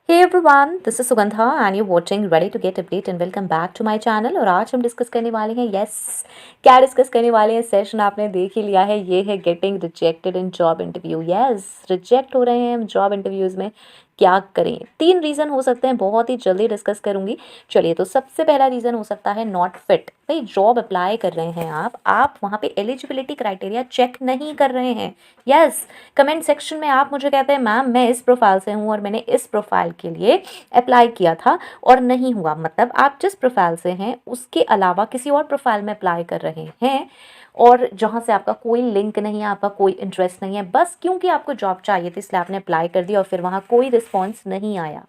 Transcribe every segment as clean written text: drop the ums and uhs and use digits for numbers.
Hey everyone, this is Sugandha and you're watching Ready to Get Update and welcome back to my channel। और आज हम discuss करने वाले हैं क्या डिस्कस करने वाले हैं। सेशन आपने देख ही लिया है, ये है getting rejected in job interview. Reject हो रहे हैं हम जॉब इंटरव्यूज़ में, क्या करें। 3 रीज़न हो सकते हैं, बहुत ही जल्दी डिस्कस करूंगी। चलिए, तो सबसे पहला रीज़न हो सकता है नॉट फिट। भाई जॉब अप्लाई कर रहे हैं आप वहाँ पे एलिजिबिलिटी क्राइटेरिया चेक नहीं कर रहे हैं। कमेंट सेक्शन में आप मुझे कहते हैं मैम मैं इस प्रोफाइल से हूँ और मैंने इस प्रोफाइल के लिए अप्लाई किया था और नहीं हुआ। मतलब आप जिस प्रोफाइल से हैं उसके अलावा किसी और प्रोफाइल में अप्लाई कर रहे हैं और जहाँ से आपका कोई लिंक नहीं है, आपका कोई इंटरेस्ट नहीं है, बस क्योंकि आपको जॉब चाहिए थी इसलिए आपने अप्लाई कर दिया और फिर वहाँ कोई रिस्पॉन्स नहीं आया।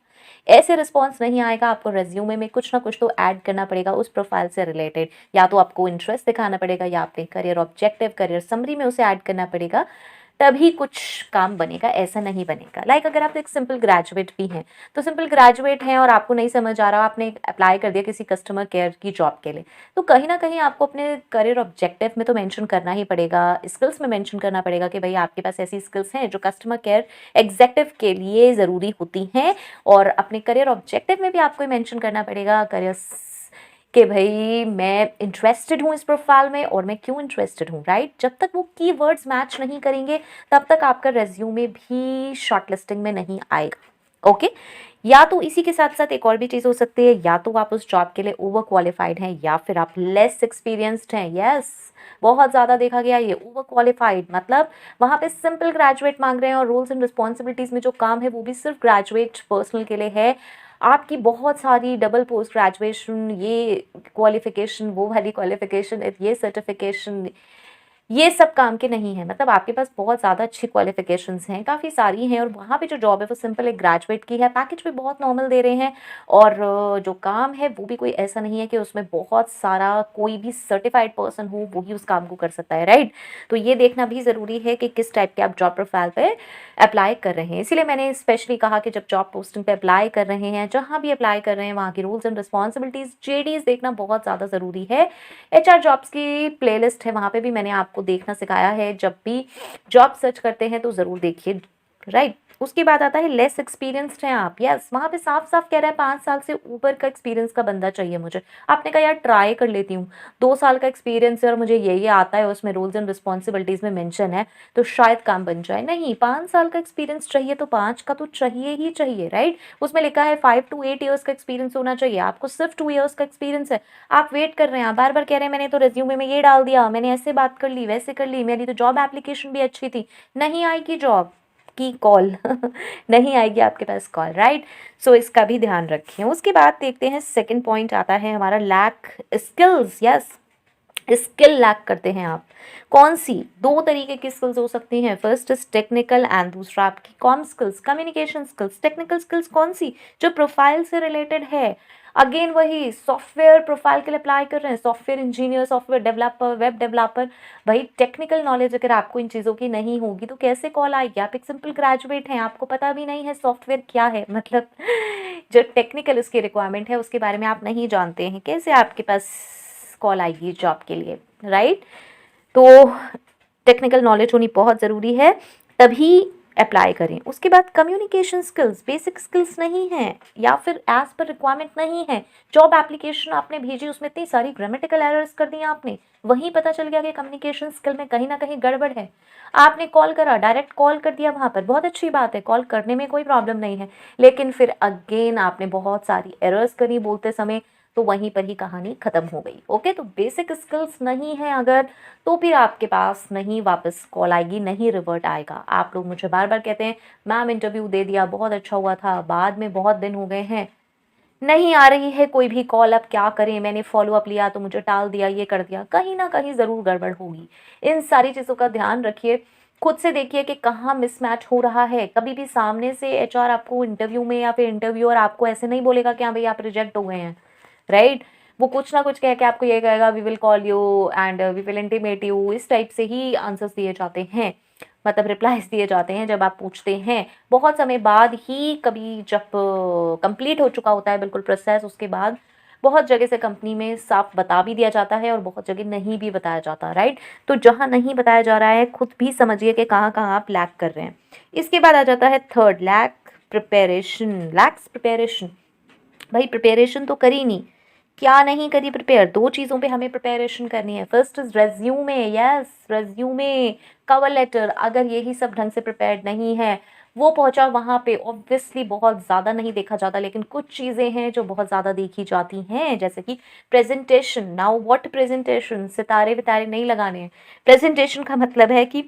ऐसे रिस्पॉन्स नहीं आएगा, आपको रेज्यूमे में कुछ ना कुछ तो ऐड करना पड़ेगा उस प्रोफाइल से रिलेटेड। या तो आपको इंटरेस्ट दिखाना पड़ेगा या अपने करियर ऑब्जेक्टिव, करियर समरी में उसे ऐड करना पड़ेगा, तभी कुछ काम बनेगा, ऐसा नहीं बनेगा। अगर आप एक सिंपल ग्रेजुएट भी हैं, तो सिंपल ग्रेजुएट हैं और आपको नहीं समझ आ रहा, आपने अप्लाई कर दिया किसी कस्टमर केयर की जॉब के लिए, तो कहीं ना कहीं आपको अपने करियर ऑब्जेक्टिव में तो मेंशन करना ही पड़ेगा, स्किल्स में मेंशन करना पड़ेगा कि भाई आपके पास ऐसी स्किल्स हैं जो कस्टमर केयर एग्जेक्टिव के लिए ज़रूरी होती हैं। और अपने करियर ऑब्जेक्टिव में भी आपको मेंशन करना पड़ेगा करियर कि भाई मैं इंटरेस्टेड हूँ इस प्रोफाइल में और मैं क्यों इंटरेस्टेड हूँ, राइट। जब तक वो कीवर्ड्स मैच नहीं करेंगे तब तक आपका रेज्यूमे भी शॉर्टलिस्टिंग में नहीं आएगा। ओके, या तो इसी के साथ साथ एक और भी चीज़ हो सकती है, या तो आप उस जॉब के लिए ओवर क्वालिफाइड हैं या फिर आप लेस एक्सपीरियंस्ड हैं। बहुत ज़्यादा देखा गया ये ओवर क्वालिफाइड, मतलब वहाँ पे सिंपल ग्रेजुएट मांग रहे हैं और रोल्स एंड रिस्पॉन्सिबिलिटीज़ में जो काम है वो भी सिर्फ ग्रेजुएट पर्सनल के लिए है। आपकी बहुत सारी डबल पोस्ट ग्रेजुएशन, ये क्वालिफिकेशन, वो वाली क्वालिफिकेशन, ये सर्टिफिकेशन, ये सब काम के नहीं है। मतलब आपके पास बहुत ज़्यादा अच्छी क्वालिफिकेशंस हैं, काफ़ी सारी हैं, और वहाँ पे जो जॉब है वो सिंपल एक ग्रेजुएट की है, पैकेज भी बहुत नॉर्मल दे रहे हैं, और जो काम है वो भी कोई ऐसा नहीं है कि उसमें बहुत सारा कोई भी सर्टिफाइड पर्सन हो वो ही उस काम को कर सकता है, राइट। तो ये देखना भी ज़रूरी है कि किस टाइप के आप जॉब प्रोफाइल पे अप्लाई कर रहे हैं। इसीलिए मैंने स्पेशली कहा कि जब जॉब पोस्टिंग पे अप्लाई कर रहे हैं, जहाँ भी अप्लाई कर रहे हैं, वहाँ की रूल्स एंड रिस्पॉन्सिबिलिटीज़, जेडीज देखना बहुत ज़्यादा ज़रूरी है। एचआर जॉब्स की प्लेलिस्ट है, वहाँ पे भी मैंने आपको देखना सिखाया है। जब भी जॉब सर्च करते हैं तो ज़रूर देखिए, राइट। उसके बाद आता है लेस एक्सपीरियंस्ड हैं आप। वहाँ पे साफ साफ कह रहा है 5 साल से ऊपर का एक्सपीरियंस का बंदा चाहिए मुझे। आपने कहा यार ट्राई कर लेती हूँ, 2 साल का एक्सपीरियंस है और मुझे ये आता है, उसमें रूल्स एंड रिस्पॉन्सिबिलिटीज़ में मेंशन है, तो शायद काम बन जाए। नहीं, 5 साल का एक्सपीरियंस चाहिए तो 5 का तो चाहिए ही चाहिए, राइट। उसमें लिखा है 5 to 8 ईयर्स का एक्सपीरियंस होना चाहिए, आपको सिर्फ 2 ईयर्स का एक्सपीरियंस है। आप वेट कर रहे हैं, आप बार बार कह रहे हैं मैंने तो रेज्यूमे में ये डाल दिया, मैंने ऐसे बात कर ली, वैसे कर ली, मेरी तो जॉब एप्लीकेशन भी अच्छी थी। नहीं आएगी जॉब की कॉल नहीं आएगी आपके पास कॉल, राइट। सो इसका भी ध्यान रखें। उसके बाद देखते हैं सेकंड पॉइंट आता है हमारा लैक स्किल्स। स्किल लैक करते हैं आप। कौन सी? 2 तरीके की स्किल्स हो सकती हैं, फर्स्ट इज टेक्निकल एंड दूसरा आपकी com skills, communication skills. Technical skills कौन सी? जो प्रोफाइल से रिलेटेड है। अगेन वही सॉफ्टवेयर प्रोफाइल के लिए अप्लाई कर रहे हैं, software engineer, software developer, web developer. भाई टेक्निकल नॉलेज अगर आपको इन चीज़ों की नहीं होगी तो कैसे कॉल आएगी। आप एक सिंपल ग्रेजुएट हैं, आपको पता भी नहीं है सॉफ्टवेयर क्या है, मतलब जो टेक्निकल उसकी रिक्वायरमेंट है उसके बारे में आप नहीं जानते हैं, कैसे आपके पास कॉल आएगी जॉब के लिए, राइट। तो टेक्निकल नॉलेज होनी बहुत ज़रूरी है, तभी अप्लाई करें। उसके बाद कम्युनिकेशन स्किल्स, बेसिक स्किल्स नहीं है या फिर एज पर रिक्वायरमेंट नहीं है। जॉब एप्लीकेशन आपने भेजी, उसमें इतनी सारी ग्रामेटिकल एरर्स कर दी आपने, वहीं पता चल गया कि कम्युनिकेशन स्किल में कहीं ना कहीं गड़बड़ है। आपने कॉल करा, डायरेक्ट कॉल कर दिया वहाँ पर, बहुत अच्छी बात है, कॉल करने में कोई प्रॉब्लम नहीं है, लेकिन फिर अगेन आपने बहुत सारी एरर्स करी बोलते समय, तो वहीं पर ही कहानी खत्म हो गई। ओके, तो बेसिक स्किल्स नहीं है अगर, तो फिर आपके पास नहीं वापस कॉल आएगी, नहीं रिवर्ट आएगा। आप लोग मुझे बार बार कहते हैं मैम इंटरव्यू दे दिया, बहुत अच्छा हुआ था, बाद में बहुत दिन हो गए हैं, नहीं आ रही है कोई भी कॉल, अब क्या करें, मैंने फॉलो अप लिया तो मुझे टाल दिया, ये कर दिया, कहीं ना कहीं ज़रूर गड़बड़ होगी। इन सारी चीज़ों का ध्यान रखिए, खुद से देखिए कि कहाँ मिसमैच हो रहा है। कभी भी सामने से एचआर आपको इंटरव्यू में या फिर इंटरव्यूअर आपको ऐसे नहीं बोलेगा कि हाँ भाई आप रिजेक्ट हो गए हैं, राइट। वो कुछ ना कुछ कह के आपको ये कहेगा we will call you and we will intimate you, इस टाइप से ही आंसर्स दिए जाते हैं, मतलब रिप्लाईज दिए जाते हैं जब आप पूछते हैं। बहुत समय बाद ही, कभी जब कंप्लीट हो चुका होता है बिल्कुल प्रोसेस, उसके बाद बहुत जगह से कंपनी में साफ बता भी दिया जाता है और बहुत जगह नहीं भी बताया जाता, राइट। तो जहाँ नहीं बताया जा रहा है खुद भी समझिए कि कहाँ कहाँ आप लैक कर रहे हैं। इसके बाद आ जाता है third, lack preparation, lacks preparation. भाई प्रिपरेशन तो करी नहीं, क्या नहीं करी प्रिपेयर, दो चीज़ों पे हमें प्रिपरेशन करनी है। First is resume, yes resume, cover letter. अगर यही सब ढंग से प्रिपेयर्ड नहीं है, वो पहुंचा वहां पे, ऑब्वियसली बहुत ज़्यादा नहीं देखा जाता, लेकिन कुछ चीज़ें हैं जो बहुत ज़्यादा देखी जाती हैं, जैसे कि प्रेजेंटेशन। नाउ व्हाट प्रेजेंटेशन, सितारे वितारे नहीं लगाने हैं। प्रेजेंटेशन का मतलब है कि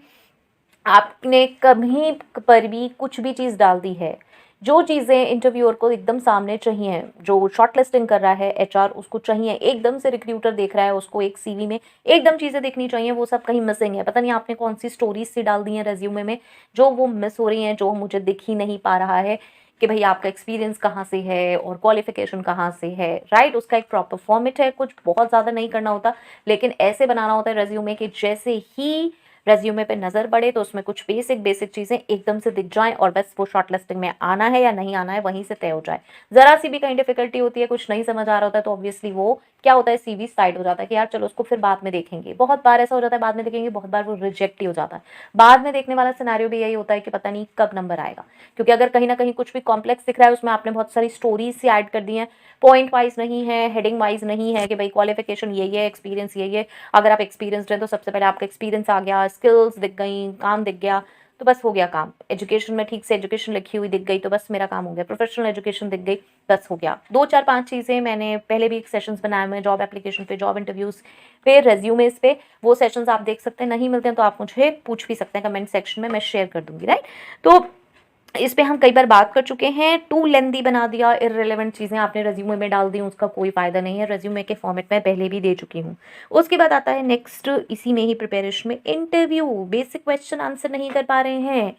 आपने कभी पर भी कुछ भी चीज़ डाल दी है, जो चीज़ें इंटरव्यूअर को एकदम सामने चाहिए, जो शॉर्ट लिस्टिंग कर रहा है एचआर उसको चाहिए, एकदम से रिक्रूटर देख रहा है उसको एक सीवी में एकदम चीज़ें दिखनी चाहिए, वो सब कहीं मिसिंग है। पता नहीं आपने कौन सी स्टोरीज सी डाल दी हैं रेज्यूमे में जो वो मिस हो रही हैं, जो मुझे दिख ही नहीं पा रहा है कि भाई आपका एक्सपीरियंस कहाँ से है और क्वालिफिकेशन कहाँ से है, राइट। उसका एक प्रॉपर फॉर्मेट है, कुछ बहुत ज़्यादा नहीं करना होता, लेकिन ऐसे बनाना होता है रेज्यूमे के जैसे ही रेज्यूमे पे नजर पड़े तो उसमें कुछ बेसिक बेसिक चीजें एकदम से दिख जाएं और बस वो शॉर्ट लिस्टिंग में आना है या नहीं आना है वहीं से तय हो जाए। जरा सी भी कहीं डिफिकल्टी होती है, कुछ नहीं समझ आ रहा होता है, तो ऑब्वियसली वो क्या होता है, सीवी साइड हो जाता है कि यार चलो उसको फिर बाद में देखेंगे। बहुत बार ऐसा हो जाता है, बाद में देखेंगे, बहुत बार वो रिजेक्ट ही हो जाता है। बाद में देखने वाला सिनेरियो भी यही होता है कि पता नहीं कब नंबर आएगा, क्योंकि अगर कहीं ना कहीं कुछ भी कॉम्प्लेक्स दिख रहा है उसमें आपने बहुत सारी स्टोरीज से ऐड कर दी है, पॉइंट वाइज नहीं है, हेडिंग वाइज नहीं है कि भाई क्वालिफिकेशन यही है, एक्सपीरियंस यही है। अगर आप एक्सपीरियंसड हैं तो सबसे पहले आपका एक्सपीरियंस आ गया, स्किल्स दिख गई, काम दिख गया, तो बस हो गया काम। एजुकेशन में ठीक से एजुकेशन लिखी हुई दिख गई तो बस मेरा काम हो गया। प्रोफेशनल एजुकेशन दिख गई, बस हो गया। 2 4 5 चीज़ें मैंने पहले भी एक सेशंस बनाए हुए हैं जॉब एप्लीकेशन पे, जॉब इंटरव्यूज़ पे, रेज्यूमेस पे, वो सेशंस आप देख सकते हैं। नहीं मिलते हैं तो आप मुझे पूछ भी सकते हैं कमेंट सेक्शन में, मैं शेयर कर दूंगी, राइट। तो इस पे हम कई बार बात कर चुके हैं, टू लेंदी बना दिया, इररिलेवेंट चीज़ें आपने रेज्यूमे में डाल दी, उसका कोई फ़ायदा नहीं है। रेज्यूमे के फॉर्मेट में पहले भी दे चुकी हूँ। उसके बाद आता है नेक्स्ट, इसी में ही प्रिपरेशन में, इंटरव्यू। बेसिक क्वेश्चन आंसर नहीं कर पा रहे हैं,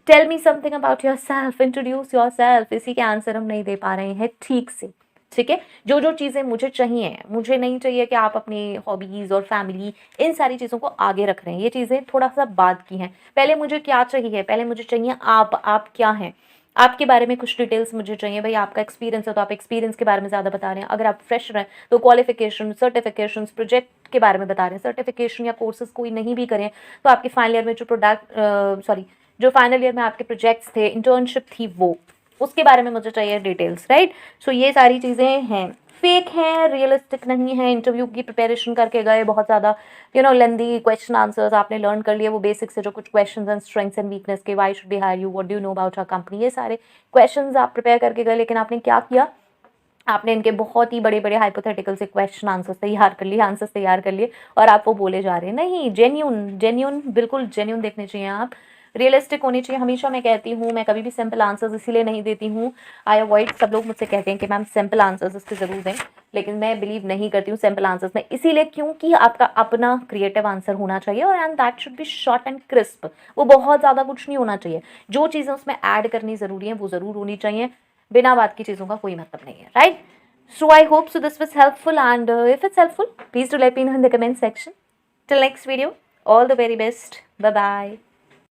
tell me something about yourself, introduce yourself, इसी के आंसर हम नहीं दे पा रहे हैं ठीक से, ठीक है। जो जो चीज़ें मुझे चाहिए, मुझे नहीं चाहिए कि आप अपनी हॉबीज़ और फैमिली इन सारी चीज़ों को आगे रख रहे हैं, ये चीज़ें थोड़ा सा बाद की हैं। पहले मुझे क्या चाहिए, पहले मुझे चाहिए आप क्या हैं, आपके बारे में कुछ डिटेल्स मुझे चाहिए। भाई आपका एक्सपीरियंस है तो आप एक्सपीरियंस के बारे में ज़्यादा बता रहे हैं, अगर आप फ्रेशर हैं तो क्वालिफिकेशन, सर्टिफिकेशन, प्रोजेक्ट के बारे में बता रहे हैं। सर्टिफिकेशन या कोर्सेज कोई नहीं भी करें तो आपके फाइनल ईयर में जो जो फाइनल ईयर में आपके प्रोजेक्ट्स थे, इंटर्नशिप थी, वो उसके बारे में मुझे चाहिए डिटेल्स, राइट। सो ये सारी चीज़ें हैं, फेक हैं, रियलिस्टिक नहीं है। इंटरव्यू की प्रिपरेशन करके गए, बहुत ज़्यादा लेंदी क्वेश्चन आंसर्स आपने लर्न कर लिए, वो बेसिक से जो कुछ questions and strengths and weakness के, why should we hire you, what do you know about our company, ये सारे क्वेश्चंस आप प्रिपेयर करके गए, लेकिन आपने क्या किया, आपने इनके बहुत ही बड़े बड़े हाइपोथेटिकल से क्वेश्चन आंसर्स तैयार कर लिए, आंसर्स तैयार कर लिए, और आप वो बोले जा रहे हैं। नहीं, जेन्यून जेन्यून, बिल्कुल जेन्यून देखने चाहिए आप, रियलिस्टिक होनी चाहिए। हमेशा मैं कहती हूँ, मैं कभी भी सिंपल आंसर्स इसीलिए नहीं देती हूँ, आई अवॉइड। सब लोग मुझसे कहते हैं कि मैम सिंपल आंसर्स इसके ज़रूर दें, लेकिन मैं बिलीव नहीं करती हूँ सिंपल आंसर्स में, इसीलिए क्योंकि आपका अपना क्रिएटिव आंसर होना चाहिए, और and that should be short and crisp. वो बहुत ज़्यादा कुछ नहीं होना चाहिए, जो चीज़ें उसमें ऐड करनी ज़रूरी है वो ज़रूर होनी चाहिए, बिना बात की चीज़ों का कोई मतलब नहीं है, right. So I hope so this was helpful, and if it's helpful, please do let me know in the comment section. Till next video, all the very best. Bye bye.